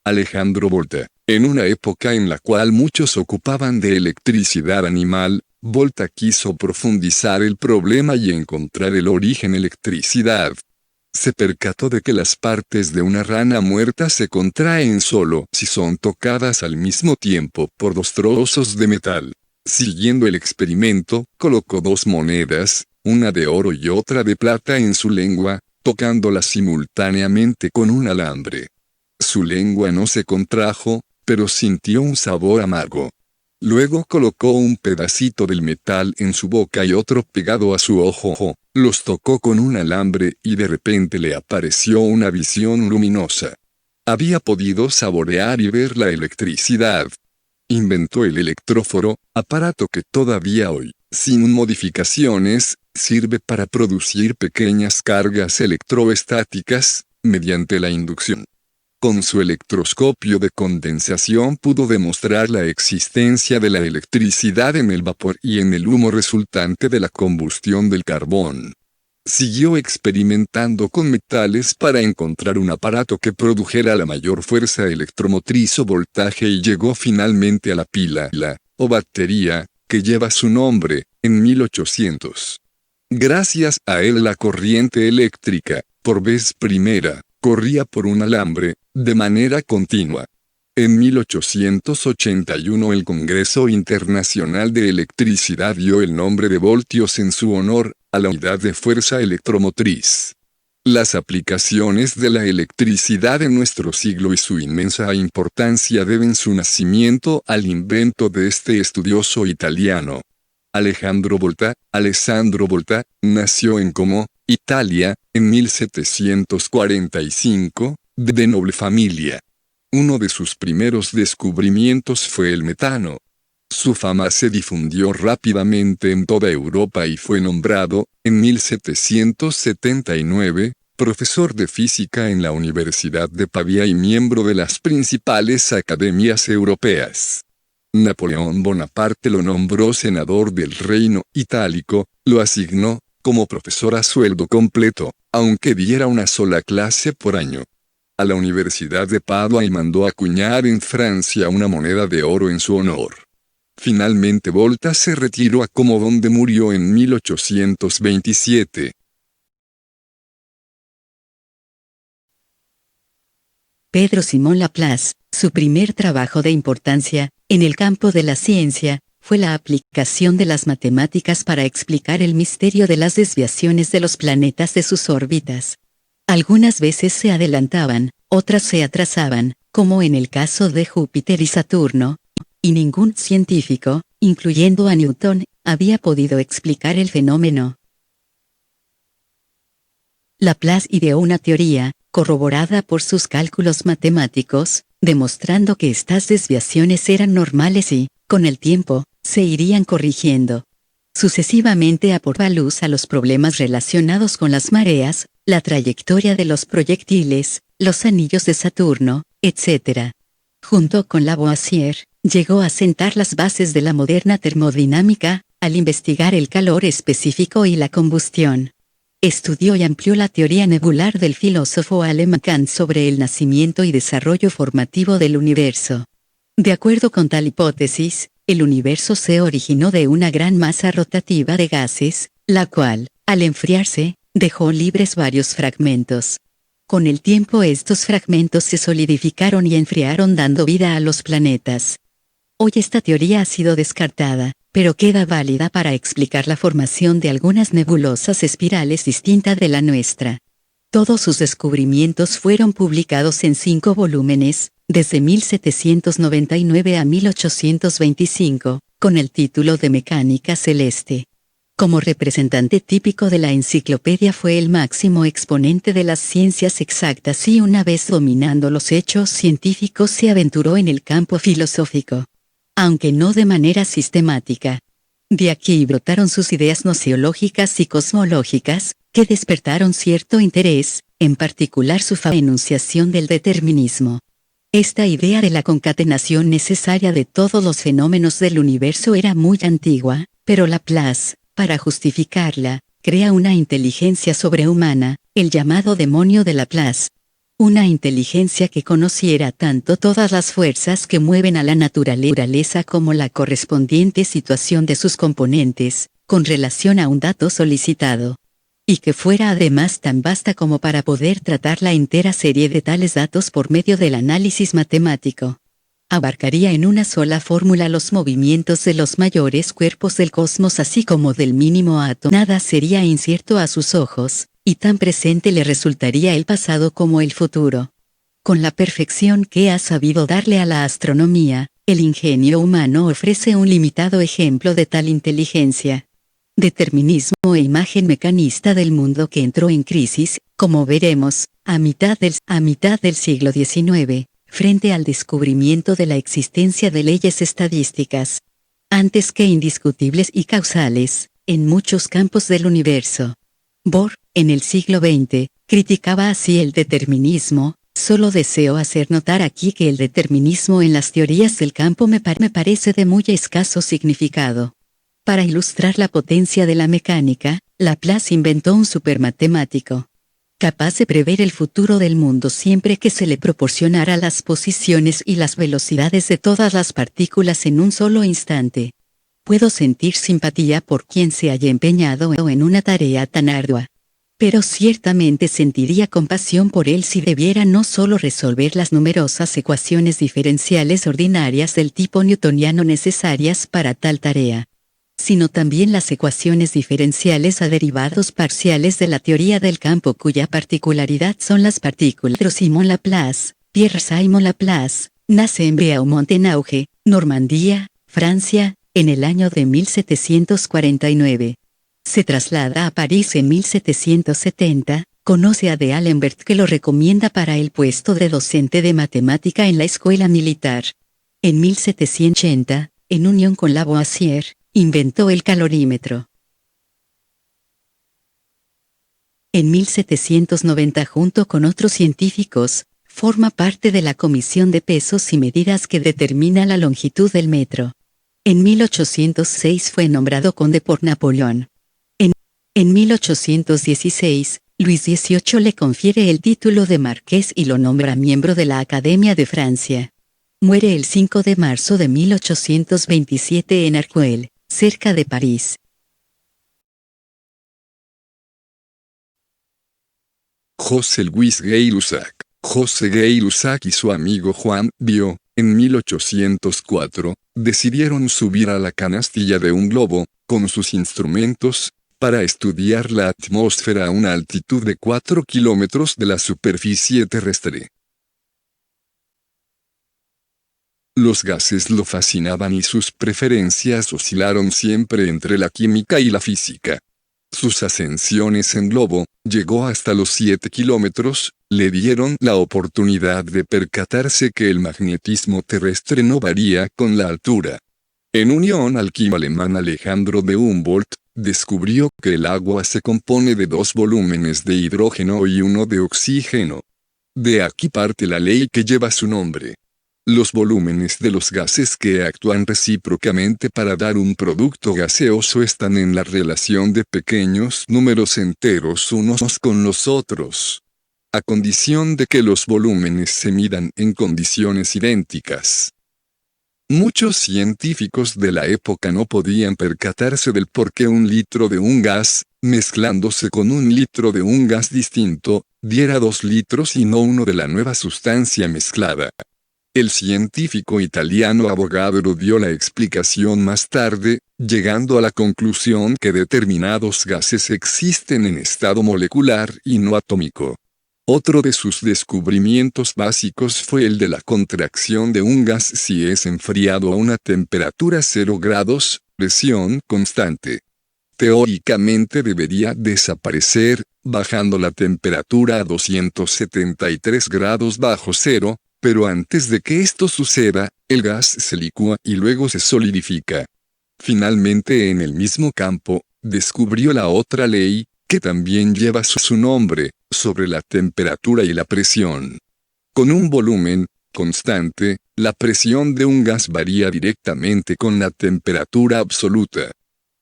Alejandro Volta. En una época en la cual muchos ocupaban de electricidad animal, Volta quiso profundizar el problema y encontrar el origen electricidad. Se percató de que las partes de una rana muerta se contraen solo si son tocadas al mismo tiempo por dos trozos de metal. Siguiendo el experimento, colocó dos monedas, una de oro y otra de plata en su lengua, tocándolas simultáneamente con un alambre. Su lengua no se contrajo, pero sintió un sabor amargo. Luego colocó un pedacito del metal en su boca y otro pegado a su ojo. Los tocó con un alambre y de repente le apareció una visión luminosa. Había podido saborear y ver la electricidad. Inventó el electróforo, aparato que todavía hoy, sin modificaciones, sirve para producir pequeñas cargas electroestáticas, mediante la inducción. Con su electroscopio de condensación pudo demostrar la existencia de la electricidad en el vapor y en el humo resultante de la combustión del carbón. Siguió experimentando con metales para encontrar un aparato que produjera la mayor fuerza electromotriz o voltaje y llegó finalmente a la pila, o batería, que lleva su nombre, en 1800. Gracias a él la corriente eléctrica, por vez primera, corría por un alambre, de manera continua. En 1881 el Congreso Internacional de Electricidad dio el nombre de voltios en su honor, a la unidad de fuerza electromotriz. Las aplicaciones de la electricidad en nuestro siglo y su inmensa importancia deben su nacimiento al invento de este estudioso italiano. Alessandro Volta, nació en Como, Italia, en 1745, de noble familia. Uno de sus primeros descubrimientos fue el metano. Su fama se difundió rápidamente en toda Europa y fue nombrado, en 1779, profesor de física en la Universidad de Pavía y miembro de las principales academias europeas. Napoleón Bonaparte lo nombró senador del Reino Itálico, lo asignó, como profesor a sueldo completo, aunque diera una sola clase por año, a la Universidad de Padua y mandó acuñar en Francia una moneda de oro en su honor. Finalmente Volta se retiró a Como donde murió en 1827. Pedro Simón Laplace, su primer trabajo de importancia, en el campo de la ciencia, fue la aplicación de las matemáticas para explicar el misterio de las desviaciones de los planetas de sus órbitas. Algunas veces se adelantaban, otras se atrasaban, como en el caso de Júpiter y Saturno, y ningún científico, incluyendo a Newton, había podido explicar el fenómeno. Laplace ideó una teoría, corroborada por sus cálculos matemáticos, demostrando que estas desviaciones eran normales y, con el tiempo, se irían corrigiendo. Sucesivamente aportaba luz a los problemas relacionados con las mareas, la trayectoria de los proyectiles, los anillos de Saturno, etc. Junto con Lavoisier, llegó a sentar las bases de la moderna termodinámica, al investigar el calor específico y la combustión. Estudió y amplió la teoría nebular del filósofo alemán Kant sobre el nacimiento y desarrollo formativo del universo. De acuerdo con tal hipótesis, el universo se originó de una gran masa rotativa de gases, la cual, al enfriarse, dejó libres varios fragmentos. Con el tiempo estos fragmentos se solidificaron y enfriaron dando vida a los planetas. Hoy esta teoría ha sido descartada, pero queda válida para explicar la formación de algunas nebulosas espirales distintas de la nuestra. Todos sus descubrimientos fueron publicados en 5 volúmenes, desde 1799 a 1825, con el título de Mecánica Celeste. Como representante típico de la enciclopedia fue el máximo exponente de las ciencias exactas y una vez dominando los hechos científicos se aventuró en el campo filosófico, aunque no de manera sistemática. De aquí brotaron sus ideas gnoseológicas y cosmológicas, que despertaron cierto interés, en particular su enunciación del determinismo. Esta idea de la concatenación necesaria de todos los fenómenos del universo era muy antigua, pero Laplace, para justificarla, crea una inteligencia sobrehumana, el llamado demonio de Laplace. Una inteligencia que conociera tanto todas las fuerzas que mueven a la naturaleza como la correspondiente situación de sus componentes, con relación a un dato solicitado. Y que fuera además tan vasta como para poder tratar la entera serie de tales datos por medio del análisis matemático. Abarcaría en una sola fórmula los movimientos de los mayores cuerpos del cosmos así como del mínimo átomo. Nada sería incierto a sus ojos, y tan presente le resultaría el pasado como el futuro. Con la perfección que ha sabido darle a la astronomía, el ingenio humano ofrece un limitado ejemplo de tal inteligencia. Determinismo e imagen mecanista del mundo que entró en crisis, como veremos, a mitad del siglo XIX, frente al descubrimiento de la existencia de leyes estadísticas, antes que indiscutibles y causales, en muchos campos del universo. Bohr, en el siglo XX, criticaba así el determinismo. Solo deseo hacer notar aquí que el determinismo en las teorías del campo me parece de muy escaso significado. Para ilustrar la potencia de la mecánica, Laplace inventó un supermatemático capaz de prever el futuro del mundo siempre que se le proporcionara las posiciones y las velocidades de todas las partículas en un solo instante. Puedo sentir simpatía por quien se haya empeñado en una tarea tan ardua. Pero ciertamente sentiría compasión por él si debiera no solo resolver las numerosas ecuaciones diferenciales ordinarias del tipo newtoniano necesarias para tal tarea, sino también las ecuaciones diferenciales a derivados parciales de la teoría del campo cuya particularidad son las partículas. Pedro Simon Laplace, Pierre-Simon Laplace, nace en Beaumont-en-Auge, Normandía, Francia, en el año de 1749. Se traslada a París en 1770, conoce a D'Alembert que lo recomienda para el puesto de docente de matemática en la escuela militar. En 1780, en unión con Lavoisier, inventó el calorímetro. En 1790 junto con otros científicos, forma parte de la Comisión de Pesos y Medidas que determina la longitud del metro. En 1806 fue nombrado conde por Napoleón. En 1816, Luis XVIII le confiere el título de marqués y lo nombra miembro de la Academia de Francia. Muere el 5 de marzo de 1827 en Arcueil, cerca de París. José Luis Gay-Lussac. José Gay-Lussac y su amigo Juan Biot, en 1804, decidieron subir a la canastilla de un globo, con sus instrumentos, para estudiar la atmósfera a una altitud de 4 kilómetros de la superficie terrestre. Los gases lo fascinaban y sus preferencias oscilaron siempre entre la química y la física. Sus ascensiones en globo, llegó hasta los 7 kilómetros, le dieron la oportunidad de percatarse que el magnetismo terrestre no varía con la altura. En unión al químico alemán Alejandro de Humboldt, descubrió que el agua se compone de 2 volúmenes de hidrógeno y 1 de oxígeno. De aquí parte la ley que lleva su nombre. Los volúmenes de los gases que actúan recíprocamente para dar un producto gaseoso están en la relación de pequeños números enteros unos con los otros, a condición de que los volúmenes se midan en condiciones idénticas. Muchos científicos de la época no podían percatarse del por qué un litro de un gas, mezclándose con un litro de un gas distinto, diera 2 litros y no uno de la nueva sustancia mezclada. El científico italiano Avogadro dio la explicación más tarde, llegando a la conclusión que determinados gases existen en estado molecular y no atómico. Otro de sus descubrimientos básicos fue el de la contracción de un gas si es enfriado a una temperatura 0 grados, presión constante. Teóricamente debería desaparecer, bajando la temperatura a 273 grados bajo cero, pero antes de que esto suceda, el gas se licúa y luego se solidifica. Finalmente en el mismo campo, descubrió la otra ley, que también lleva su nombre, sobre la temperatura y la presión. Con un volumen constante, la presión de un gas varía directamente con la temperatura absoluta.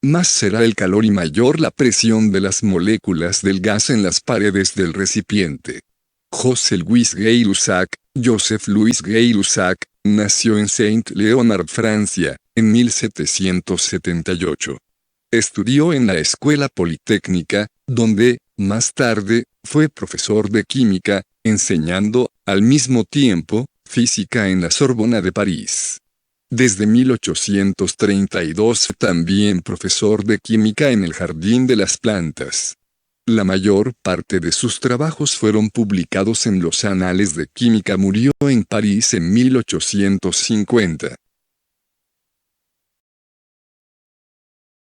Más será el calor y mayor la presión de las moléculas del gas en las paredes del recipiente. José-Louis Gay-Lussac, Joseph Louis Gay-Lussac, nació en Saint-Léonard, Francia, en 1778. Estudió en la Escuela Politécnica, donde, más tarde, fue profesor de química, enseñando, al mismo tiempo, física en la Sorbona de París. Desde 1832 también profesor de química en el Jardín de las Plantas. La mayor parte de sus trabajos fueron publicados en los Anales de Química. Murió en París en 1850.